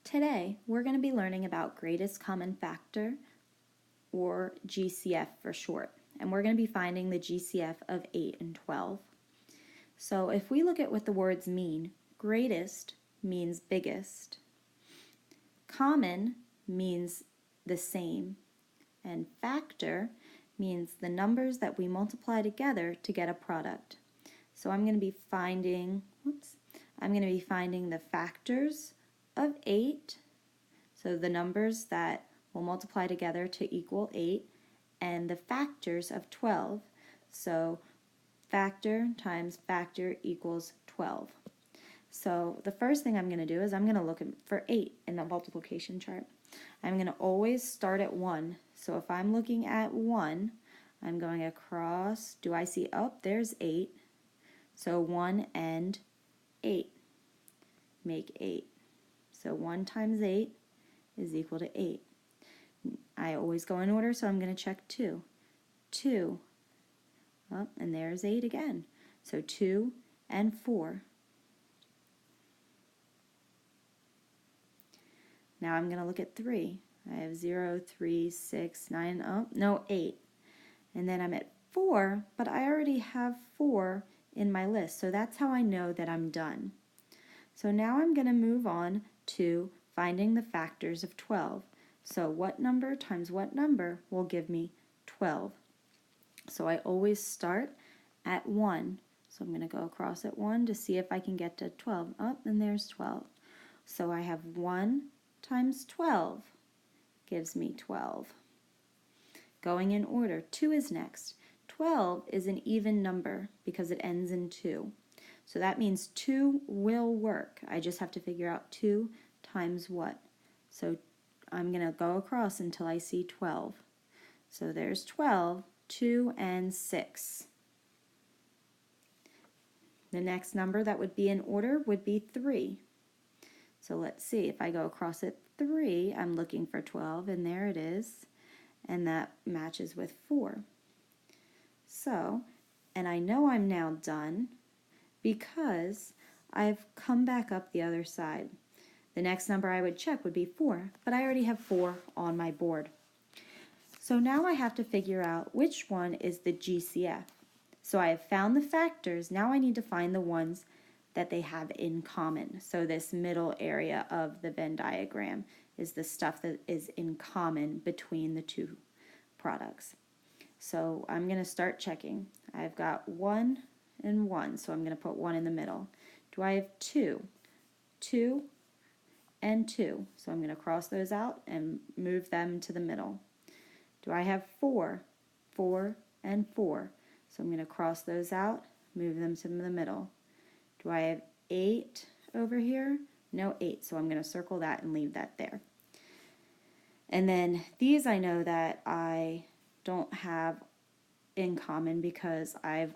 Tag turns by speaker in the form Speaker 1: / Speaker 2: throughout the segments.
Speaker 1: Today, we're going to be learning about greatest common factor, or GCF for short. And we're going to be finding the GCF of 8 and 12. So if we look at what the words mean, greatest means biggest, common means the same, and factor means the numbers that we multiply together to get a product. So I'm going to be finding, the factors of 8, so the numbers that will multiply together to equal 8, and the factors of 12, so factor times factor equals 12. So the first thing I'm going to do is I'm going to look for 8 in the multiplication chart. I'm going to always start at 1. So if I'm looking at 1, I'm going across. Do I see up? There's 8. So 1 and 8 make 8. So 1 times 8 is equal to 8. I always go in order, so I'm going to check 2. 2. Oh, and there's 8 again. So 2 and 4. Now I'm going to look at 3. I have 0, 3, 6, 9, oh, no, 8. And then I'm at 4, but I already have 4 in my list, so that's how I know that I'm done. So now I'm going to move on to finding the factors of 12. So what number times what number will give me 12? So I always start at 1. So I'm going to go across at 1 to see if I can get to 12. Oh, and there's 12. So I have 1 times 12 gives me 12. Going in order, 2 is next. 12 is an even number because it ends in 2. So that means 2 will work. I just have to figure out 2 times what. So I'm going to go across until I see 12. So there's 12, 2 and 6. The next number that would be in order would be 3. So let's see, if I go across at 3, I'm looking for 12, and there it is, and that matches with 4. So, and I know I'm now done because I've come back up the other side. The next number I would check would be 4, but I already have 4 on my board. So now I have to figure out which one is the GCF. So I have found the factors, now I need to find the ones that they have in common. So this middle area of the Venn diagram is the stuff that is in common between the two products. So I'm going to start checking. I've got 1 and 1, so I'm going to put 1 in the middle. Do I have 2? 2 and 2, so I'm going to cross those out and move them to the middle. Do I have 4? 4 and 4, so I'm going to cross those out, move them to the middle. Do I have 8 over here? No 8, so I'm going to circle that and leave that there. And then these I know that I don't have in common because I've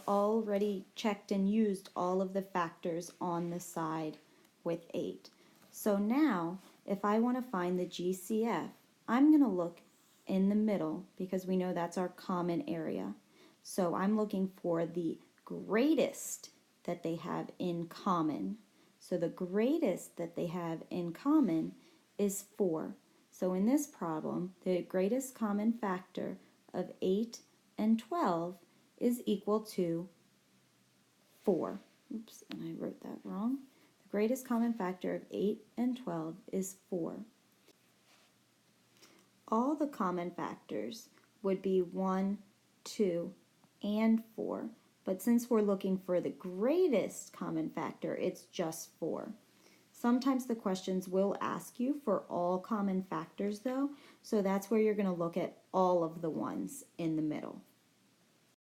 Speaker 1: already checked and used all of the factors on the side with 8. So now, if I want to find the GCF, I'm going to look in the middle because we know that's our common area. So I'm looking for the greatest that they have in common. So the greatest that they have in common is 4. So in this problem, the greatest common factor of 8 and 12 is equal to 4. Oops, and I wrote that wrong. The greatest common factor of 8 and 12 is 4. All the common factors would be 1, 2, and 4. But since we're looking for the greatest common factor, it's just 4. Sometimes the questions will ask you for all common factors though, so that's where you're going to look at all of the ones in the middle.